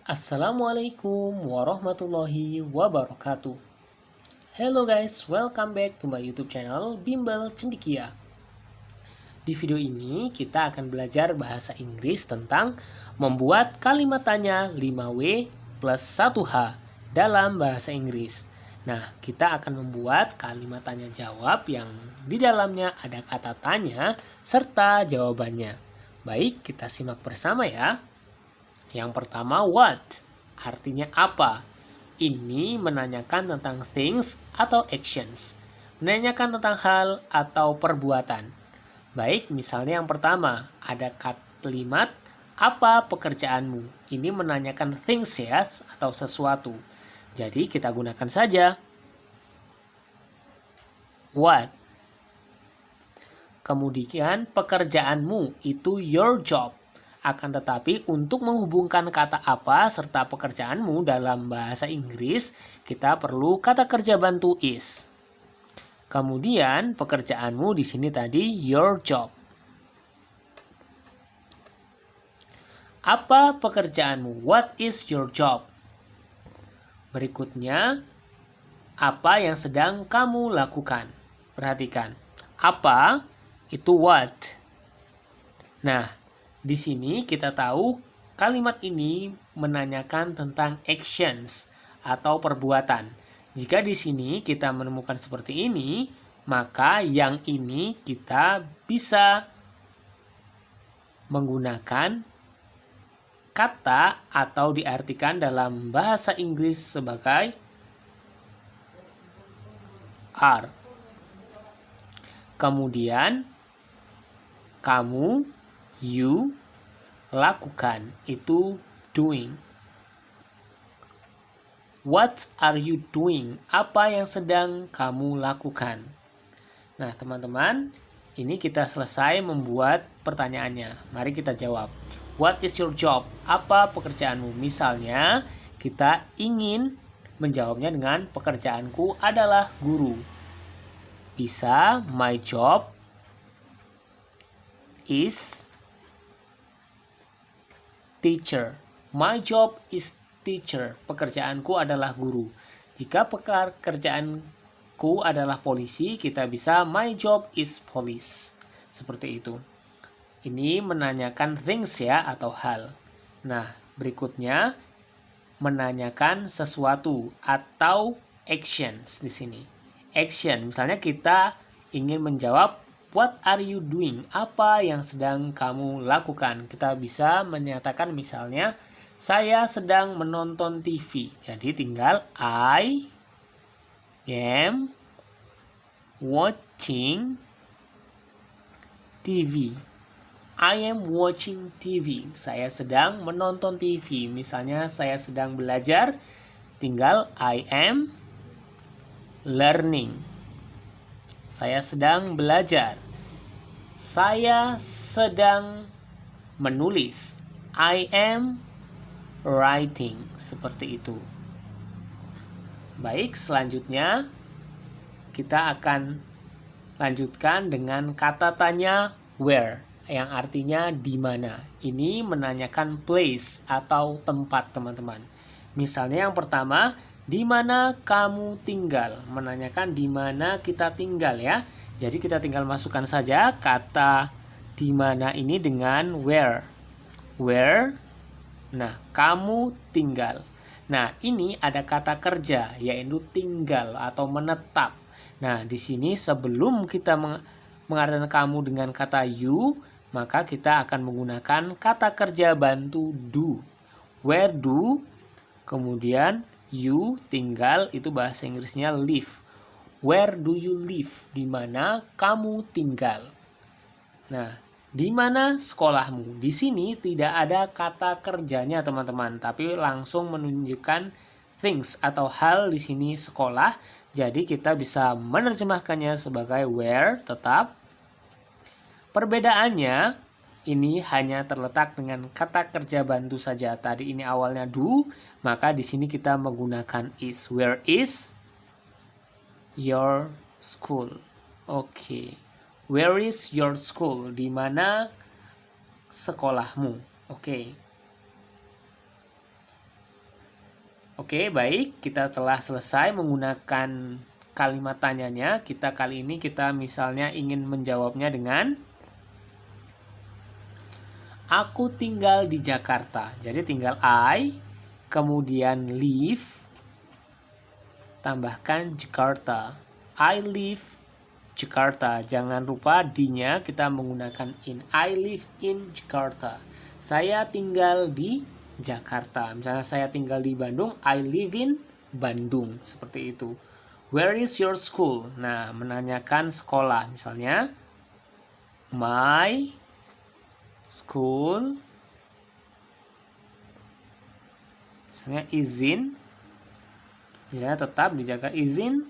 Assalamualaikum warahmatullahi wabarakatuh. Hello guys, welcome back to my YouTube channel Bimbel Cendikia. Di video ini kita akan belajar bahasa Inggris tentang membuat kalimat tanya 5W plus 1H dalam bahasa Inggris. Nah, kita akan membuat kalimat tanya jawab yang di dalamnya ada kata tanya serta jawabannya. Baik, kita simak bersama ya. Yang pertama, what? Artinya apa? Ini menanyakan tentang things atau actions. Menanyakan tentang hal atau perbuatan. Baik, misalnya yang pertama, ada kalimat apa pekerjaanmu? Ini menanyakan things ya, atau sesuatu. Jadi kita gunakan saja what. Kemudian pekerjaanmu itu your job. Akan tetapi untuk menghubungkan kata apa serta pekerjaanmu dalam bahasa Inggris, kita perlu kata kerja bantu is. Kemudian pekerjaanmu di sini tadi your job. Apa pekerjaanmu? What is your job? Berikutnya, apa yang sedang kamu lakukan? Perhatikan. Apa itu what. Nah, di sini kita tahu kalimat ini menanyakan tentang actions atau perbuatan. Jika di sini kita menemukan seperti ini, maka yang ini kita bisa menggunakan kata atau diartikan dalam bahasa Inggris sebagai are. Kemudian kamu, you, lakukan, itu doing. What are you doing? Apa yang sedang kamu lakukan? Nah, teman-teman, ini kita selesai membuat pertanyaannya. Mari kita jawab. What is your job? Apa pekerjaanmu? Misalnya, kita ingin menjawabnya dengan pekerjaanku adalah guru. Bisa, my job is teacher. My job is teacher. Pekerjaanku adalah guru. Jika pekerjaanku adalah polisi, kita bisa my job is police. Seperti itu. Ini menanyakan things ya atau hal. Nah, berikutnya menanyakan sesuatu atau actions di sini. Action, misalnya kita ingin menjawab what are you doing? Apa yang sedang kamu lakukan? Kita bisa menyatakan misalnya, saya sedang menonton TV. Jadi tinggal I am watching TV. I am watching TV. Saya sedang menonton TV. Misalnya saya sedang belajar, tinggal I am learning. Saya sedang belajar. Saya sedang menulis. I am writing. Seperti itu. Baik, selanjutnya kita akan lanjutkan dengan kata tanya where, yang artinya di mana. Ini menanyakan place atau tempat, teman-teman. Misalnya yang pertama, di mana kamu tinggal? Menanyakan di mana kita tinggal ya. Jadi kita tinggal masukkan saja kata di mana ini dengan where. Where? Nah, kamu tinggal. Nah, ini ada kata kerja yaitu tinggal atau menetap. Nah, di sini sebelum kita mengadakan kamu dengan kata you, maka kita akan menggunakan kata kerja bantu do. Where do? Kemudian you tinggal, itu bahasa Inggrisnya live. Where do you live? Di mana kamu tinggal. Nah, di mana sekolahmu? Di sini tidak ada kata kerjanya, teman-teman, tapi langsung menunjukkan things atau hal di sini sekolah. Jadi kita bisa menerjemahkannya sebagai where, tetap. Perbedaannya ini hanya terletak dengan kata kerja bantu saja. Tadi ini awalnya do, maka di sini kita menggunakan is. Where is your school? Oke. Where is your school? Di mana sekolahmu? Oke. Oke, baik. Kita telah selesai menggunakan kalimat tanyanya. Kali ini kita misalnya ingin menjawabnya dengan aku tinggal di Jakarta. Jadi tinggal I, kemudian live, tambahkan Jakarta. I live Jakarta. Jangan lupa D-nya kita menggunakan in. I live in Jakarta. Saya tinggal di Jakarta. Misalnya saya tinggal di Bandung, I live in Bandung. Seperti itu. Where is your school? Nah, menanyakan sekolah. Misalnya, my school, misalnya izin, ya tetap dijaga izin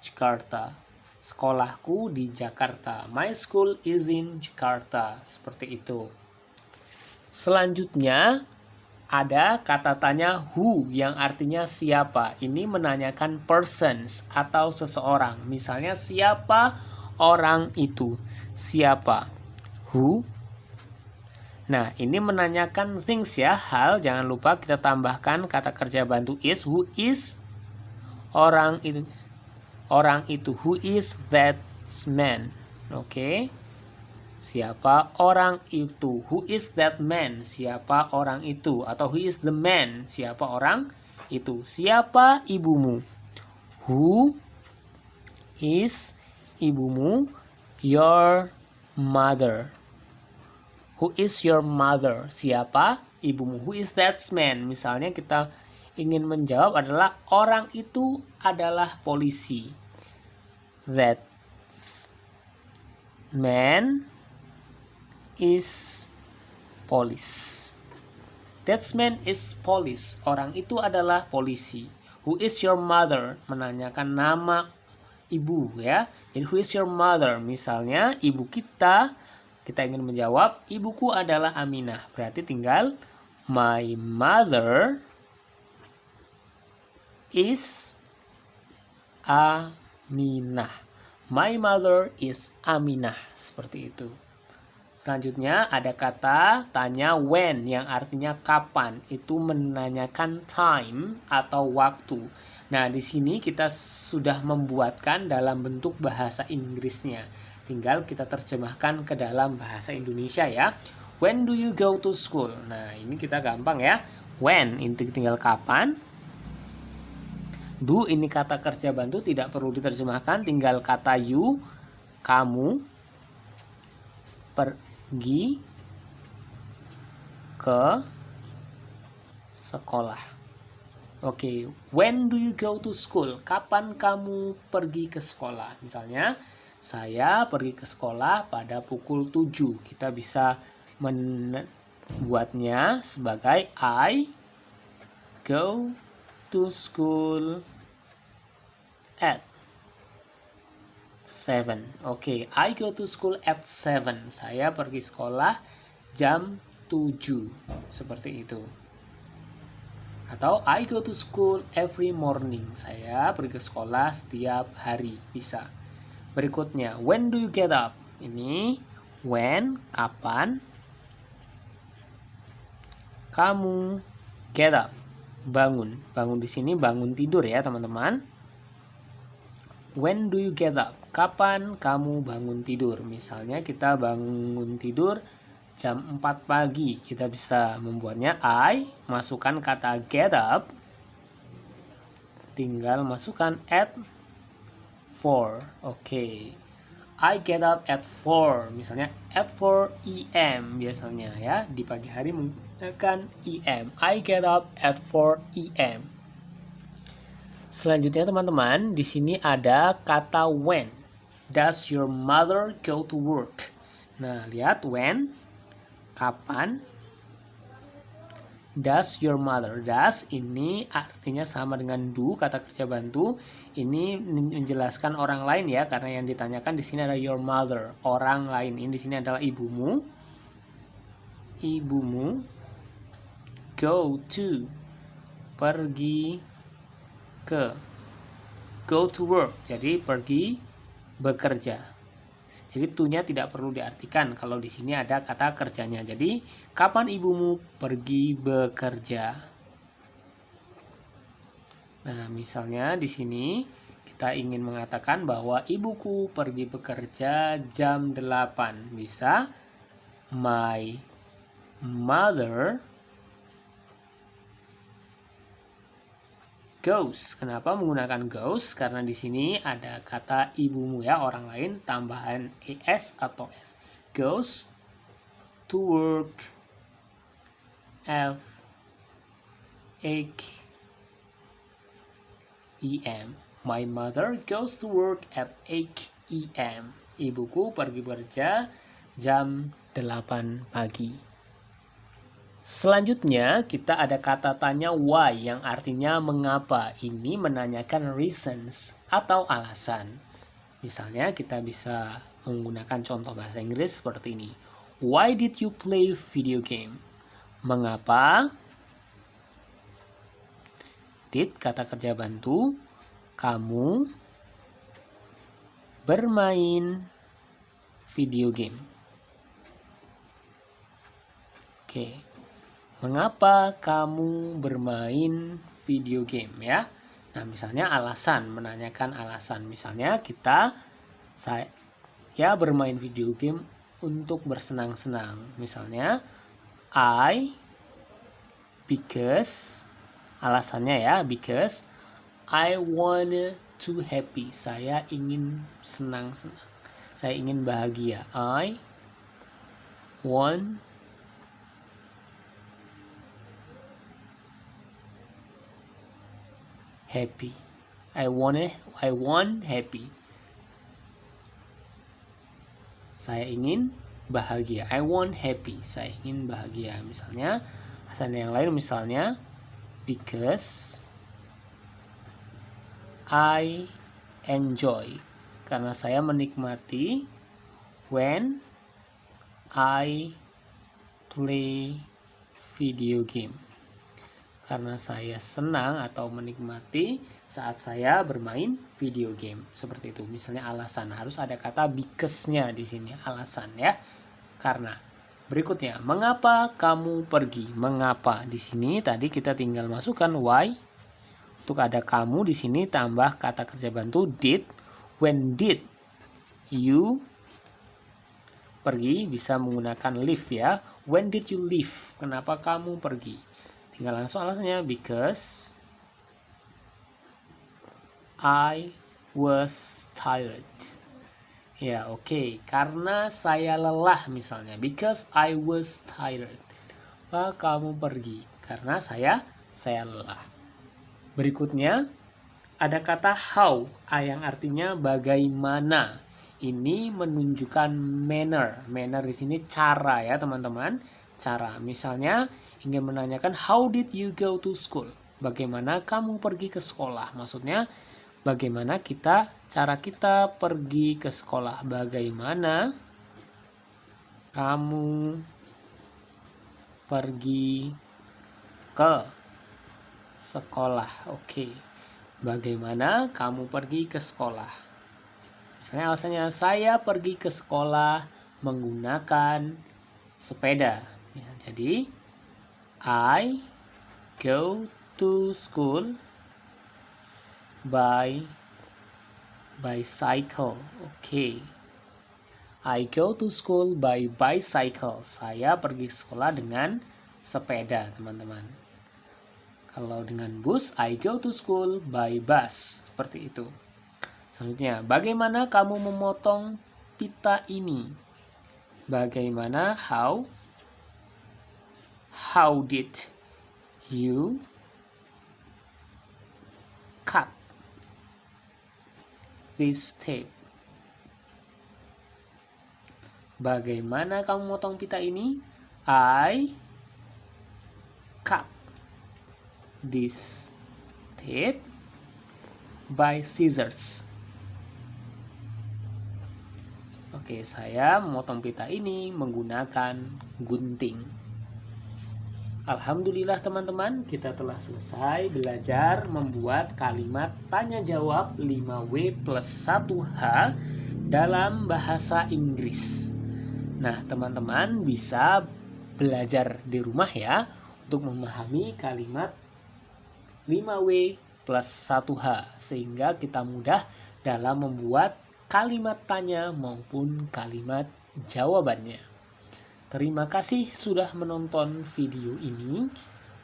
Jakarta. Sekolahku di Jakarta. My school is in Jakarta. Seperti itu. Selanjutnya ada kata tanya who yang artinya siapa. Ini menanyakan persons atau seseorang. Misalnya siapa orang itu? Siapa? Who? Nah, ini menanyakan things ya, hal. Jangan lupa kita tambahkan kata kerja bantu is. Who is orang itu? Orang itu. Who is that man? Oke. Siapa orang itu? Who is that man? Siapa orang itu? Atau who is the man? Siapa orang itu? Siapa ibumu? Who is ibumu? Your mother. Who is your mother? Siapa ibumu? Who is that man? Misalnya kita ingin menjawab adalah orang itu adalah polisi. That man is police. That man is police. Orang itu adalah polisi. Who is your mother? Menanyakan nama ibu ya. Jadi who is your mother? Misalnya ibu kita ingin menjawab ibuku adalah Aminah. Berarti tinggal my mother is Aminah. My mother is Aminah. Seperti itu. Selanjutnya ada kata tanya when yang artinya kapan. Itu menanyakan time atau waktu. Nah, di sini kita sudah membuatkan dalam bentuk bahasa Inggrisnya. Tinggal kita terjemahkan ke dalam bahasa Indonesia ya. When do you go to school? Nah, ini kita gampang ya. When ini tinggal kapan. Do ini kata kerja bantu tidak perlu diterjemahkan, tinggal kata you, kamu pergi ke sekolah. Oke, when do you go to school? Kapan kamu pergi ke sekolah? Misalnya, saya pergi ke sekolah pada pukul 7. Kita bisa membuatnya sebagai I go to school at 7. Oke, I go to school at 7. Saya pergi sekolah jam 7. Seperti itu. Atau I go to school every morning. Saya pergi ke sekolah setiap hari. Bisa. Berikutnya, when do you get up? Ini when, kapan kamu get up. Bangun. Bangun di sini bangun tidur ya, teman-teman. When do you get up? Kapan kamu bangun tidur? Misalnya kita bangun tidur jam 4 pagi. Kita bisa membuatnya I, masukkan kata get up. Tinggal masukkan at 4. Oke. I get up at 4. Misalnya at 4 AM biasanya ya. Di pagi hari menggunakan EM. I get up at 4 AM. Selanjutnya teman-teman, di sini ada kata when. Does your mother go to work? Nah, lihat when. Kapan? Does your mother? Does ini artinya sama dengan do, kata kerja bantu. Ini menjelaskan orang lain ya, karena yang ditanyakan di sini ada your mother, orang lain. Ini di sini adalah ibumu. Ibumu go to, pergi ke, go to work. Jadi pergi bekerja. Jadi to-nya tidak perlu diartikan kalau di sini ada kata kerjanya. Jadi, kapan ibumu pergi bekerja? Nah, misalnya di sini kita ingin mengatakan bahwa ibuku pergi bekerja jam 8. Bisa my mother goes. Kenapa menggunakan goes? Karena di sini ada kata ibumu ya, orang lain tambahan es atau s. Goes to work at 8 a.m. My mother goes to work at 8 a.m. Ibuku pergi bekerja jam 8 pagi. Selanjutnya kita ada kata tanya why yang artinya mengapa. Ini menanyakan reasons atau alasan. Misalnya kita bisa menggunakan contoh bahasa Inggris seperti ini. Why did you play video game? Mengapa? Did kata kerja bantu, kamu bermain video game. Oke. Mengapa kamu bermain video game ya? Nah, misalnya alasan, menanyakan alasan. Misalnya saya bermain video game untuk bersenang-senang. Misalnya because alasannya ya, because I want to happy. Saya ingin senang-senang. Saya ingin bahagia. I want happy. I want happy. Saya ingin bahagia. I want happy. Saya ingin bahagia. Misalnya, alasan yang lain misalnya because I enjoy. Karena saya menikmati when I play video game. Karena saya senang atau menikmati saat saya bermain video game. Seperti itu. Misalnya alasan, harus ada kata because-nya di sini, alasan ya. Karena berikutnya, mengapa kamu pergi? Mengapa? Di sini tadi kita tinggal masukkan why. Untuk ada kamu di sini tambah kata kerja bantu did. When did you pergi? Bisa menggunakan leave ya. When did you leave? Kenapa kamu pergi? Tinggal langsung alasannya because I was tired. Ya, oke. Karena saya lelah misalnya. Because I was tired. Maka kamu pergi karena saya lelah. Berikutnya ada kata how, yang artinya bagaimana. Ini menunjukkan manner. Manner di sini cara ya, teman-teman. Cara. Misalnya ingin menanyakan how did you go to school? Bagaimana kamu pergi ke sekolah? Maksudnya bagaimana cara kita pergi ke sekolah? Bagaimana kamu pergi ke sekolah? Oke. Bagaimana kamu pergi ke sekolah? Misalnya alasannya saya pergi ke sekolah menggunakan sepeda. Ya, jadi I go to school by bicycle. Oke. I go to school by bicycle. Saya pergi ke sekolah dengan sepeda, teman-teman. Kalau dengan bus, I go to school by bus. Seperti itu. Selanjutnya, bagaimana kamu memotong pita ini? Bagaimana, how did you cut this tape? Bagaimana kamu memotong pita ini? I cut this tape by scissors. Oke, saya memotong pita ini menggunakan gunting. Alhamdulillah teman-teman, kita telah selesai belajar membuat kalimat tanya jawab 5W plus 1H dalam bahasa Inggris. Nah, teman-teman bisa belajar di rumah ya untuk memahami kalimat 5W plus 1H, sehingga kita mudah dalam membuat kalimat tanya maupun kalimat jawabannya. Terima kasih sudah menonton video ini.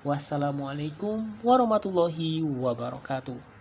Wassalamualaikum warahmatullahi wabarakatuh.